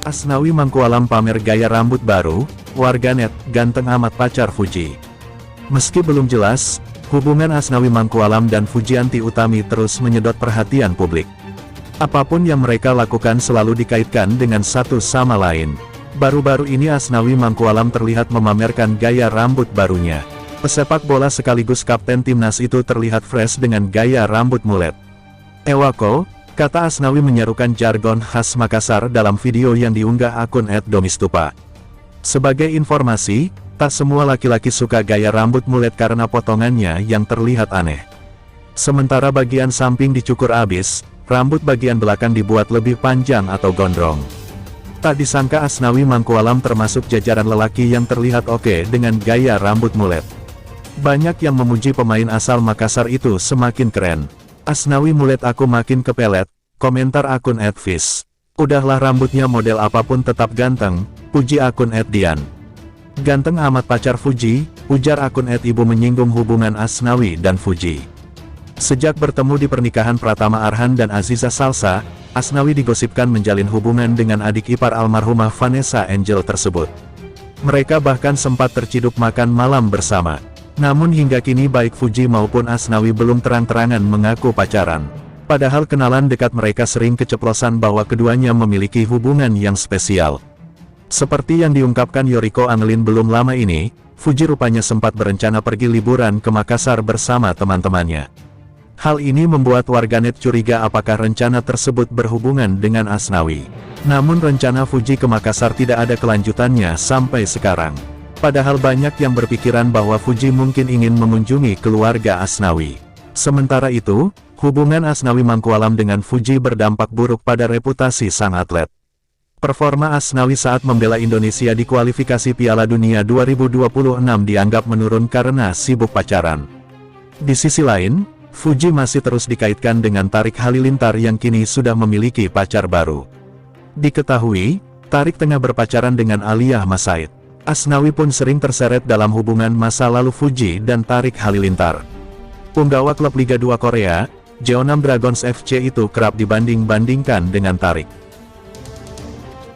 Asnawi Mangkualam pamer gaya rambut baru, warganet, ganteng amat pacar Fuji. Meski belum jelas, hubungan Asnawi Mangkualam dan Fujianti Utami terus menyedot perhatian publik. Apapun yang mereka lakukan selalu dikaitkan dengan satu sama lain. Baru-baru ini Asnawi Mangkualam terlihat memamerkan gaya rambut barunya. Pesepak bola sekaligus kapten timnas itu terlihat fresh dengan gaya rambut mulet. Ewako, kata Asnawi menyerukan jargon khas Makassar dalam video yang diunggah akun @domistupa. Sebagai informasi, tak semua laki-laki suka gaya rambut mulet karena potongannya yang terlihat aneh. Sementara bagian samping dicukur abis, rambut bagian belakang dibuat lebih panjang atau gondrong. Tak disangka Asnawi Mangkualam termasuk jajaran lelaki yang terlihat oke dengan gaya rambut mulet. Banyak yang memuji pemain asal Makassar itu semakin keren. Asnawi mulet aku makin kepelet, komentar akun @fish. Udahlah rambutnya model apapun tetap ganteng, puji akun @dian. Ganteng amat pacar Fuji, ujar akun @ibu menyinggung hubungan Asnawi dan Fuji. Sejak bertemu di pernikahan Pratama Arhan dan Aziza Salsa, Asnawi digosipkan menjalin hubungan dengan adik ipar almarhumah Vanessa Angel tersebut. Mereka bahkan sempat terciduk makan malam bersama. Namun hingga kini baik Fuji maupun Asnawi belum terang-terangan mengaku pacaran. Padahal kenalan dekat mereka sering keceplosan bahwa keduanya memiliki hubungan yang spesial. Seperti yang diungkapkan Yoriko Angelin belum lama ini, Fuji rupanya sempat berencana pergi liburan ke Makassar bersama teman-temannya. Hal ini membuat warganet curiga apakah rencana tersebut berhubungan dengan Asnawi. Namun rencana Fuji ke Makassar tidak ada kelanjutannya sampai sekarang. Padahal banyak yang berpikiran bahwa Fuji mungkin ingin mengunjungi keluarga Asnawi. Sementara itu, hubungan Asnawi Mangkualam dengan Fuji berdampak buruk pada reputasi sang atlet. Performa Asnawi saat membela Indonesia di kualifikasi Piala Dunia 2026 dianggap menurun karena sibuk pacaran. Di sisi lain, Fuji masih terus dikaitkan dengan Tarik Halilintar yang kini sudah memiliki pacar baru. Diketahui, Tarik tengah berpacaran dengan Aliyah Masaid. Asnawi pun sering terseret dalam hubungan masa lalu Fuji dan Tarik Halilintar. Punggawa klub Liga 2 Korea, Jeonnam Dragons FC itu kerap dibanding-bandingkan dengan Tarik.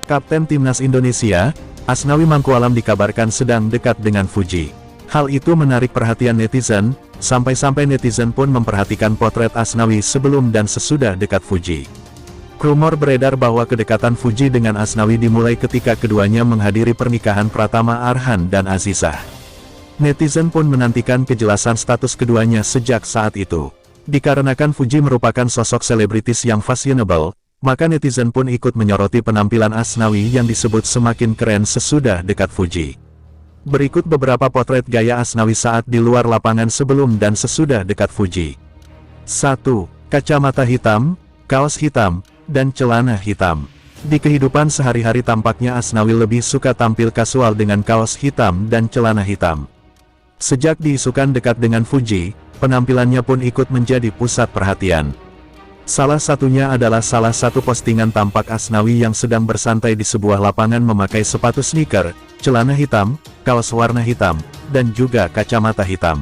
Kapten Timnas Indonesia, Asnawi Mangkualam dikabarkan sedang dekat dengan Fuji. Hal itu menarik perhatian netizen, sampai-sampai netizen pun memperhatikan potret Asnawi sebelum dan sesudah dekat Fuji. Rumor beredar bahwa kedekatan Fuji dengan Asnawi dimulai ketika keduanya menghadiri pernikahan Pratama Arhan dan Azizah. Netizen pun menantikan kejelasan status keduanya sejak saat itu. Dikarenakan Fuji merupakan sosok selebritis yang fashionable, maka netizen pun ikut menyoroti penampilan Asnawi yang disebut semakin keren sesudah dekat Fuji. Berikut beberapa potret gaya Asnawi saat di luar lapangan sebelum dan sesudah dekat Fuji. 1. Kacamata hitam, kaos hitam, dan celana hitam. Di kehidupan sehari-hari tampaknya Asnawi lebih suka tampil kasual dengan kaos hitam dan celana hitam. Sejak diisukan dekat dengan Fuji, penampilannya pun ikut menjadi pusat perhatian. Salah satunya adalah salah satu postingan tampak Asnawi yang sedang bersantai di sebuah lapangan memakai sepatu sneaker, celana hitam, kaos warna hitam, dan juga kacamata hitam.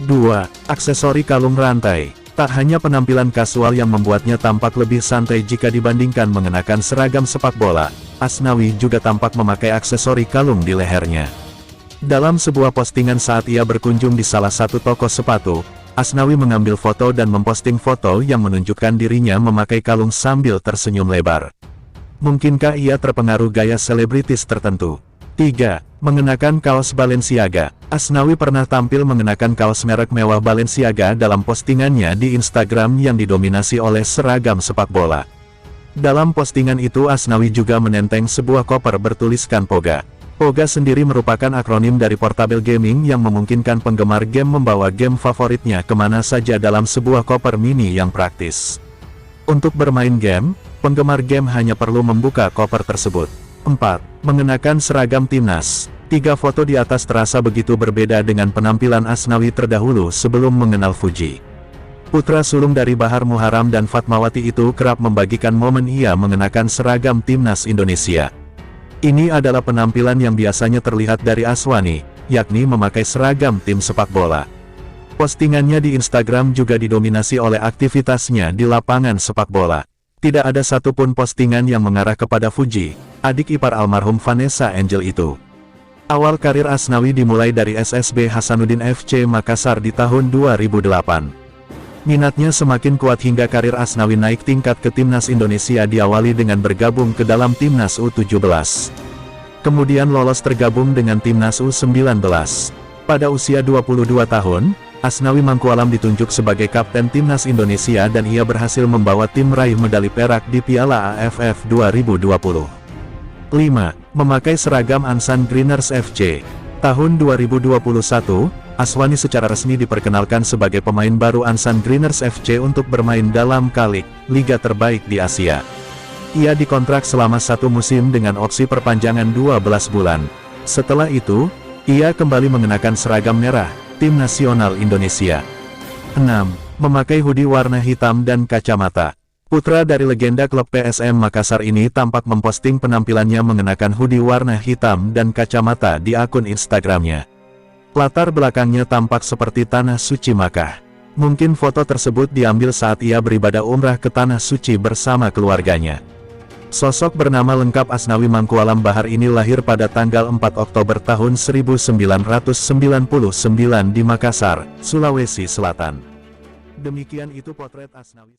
2. Aksesori kalung rantai. Tak hanya penampilan kasual yang membuatnya tampak lebih santai jika dibandingkan mengenakan seragam sepak bola, Asnawi juga tampak memakai aksesori kalung di lehernya. Dalam sebuah postingan saat ia berkunjung di salah satu toko sepatu, Asnawi mengambil foto dan memposting foto yang menunjukkan dirinya memakai kalung sambil tersenyum lebar. Mungkinkah ia terpengaruh gaya selebritis tertentu? 3. Mengenakan kaos Balenciaga. Asnawi pernah tampil mengenakan kaos merek mewah Balenciaga dalam postingannya di Instagram yang didominasi oleh seragam sepak bola. Dalam postingan itu Asnawi juga menenteng sebuah koper bertuliskan Poga. Poga sendiri merupakan akronim dari portable gaming yang memungkinkan penggemar game membawa game favoritnya kemana saja dalam sebuah koper mini yang praktis. Untuk bermain game, penggemar game hanya perlu membuka koper tersebut. 4. Mengenakan seragam timnas. 3 foto di atas terasa begitu berbeda dengan penampilan Asnawi terdahulu sebelum mengenal Fuji. Putra sulung dari Bahar Muharam dan Fatmawati itu kerap membagikan momen ia mengenakan seragam timnas Indonesia. Ini adalah penampilan yang biasanya terlihat dari Aswani, yakni memakai seragam tim sepak bola. Postingannya di Instagram juga didominasi oleh aktivitasnya di lapangan sepak bola. Tidak ada satupun postingan yang mengarah kepada Fuji, adik ipar almarhum Vanessa Angel itu. Awal karir Asnawi dimulai dari SSB Hasanuddin FC Makassar di tahun 2008. Minatnya semakin kuat hingga karir Asnawi naik tingkat ke Timnas Indonesia diawali dengan bergabung ke dalam Timnas U17. Kemudian lolos tergabung dengan Timnas U19. Pada usia 22 tahun, Asnawi Mangkualam ditunjuk sebagai kapten Timnas Indonesia dan ia berhasil membawa tim meraih medali perak di Piala AFF 2020. 5. Memakai seragam Ansan Greeners FC. Tahun 2021, Aswani secara resmi diperkenalkan sebagai pemain baru Ansan Greeners FC untuk bermain dalam K-League, liga terbaik di Asia. Ia dikontrak selama 1 musim dengan opsi perpanjangan 12 bulan. Setelah itu, ia kembali mengenakan seragam merah, Tim Nasional Indonesia. 6. Memakai hoodie warna hitam dan kacamata. Putra dari legenda klub PSM Makassar ini tampak memposting penampilannya mengenakan hoodie warna hitam dan kacamata di akun Instagramnya. Latar belakangnya tampak seperti Tanah Suci Makkah. Mungkin foto tersebut diambil saat ia beribadah umrah ke Tanah Suci bersama keluarganya. Sosok bernama lengkap Asnawi Mangkualam Bahar ini lahir pada tanggal 4 Oktober tahun 1999 di Makassar, Sulawesi Selatan. Demikian itu potret Asnawi.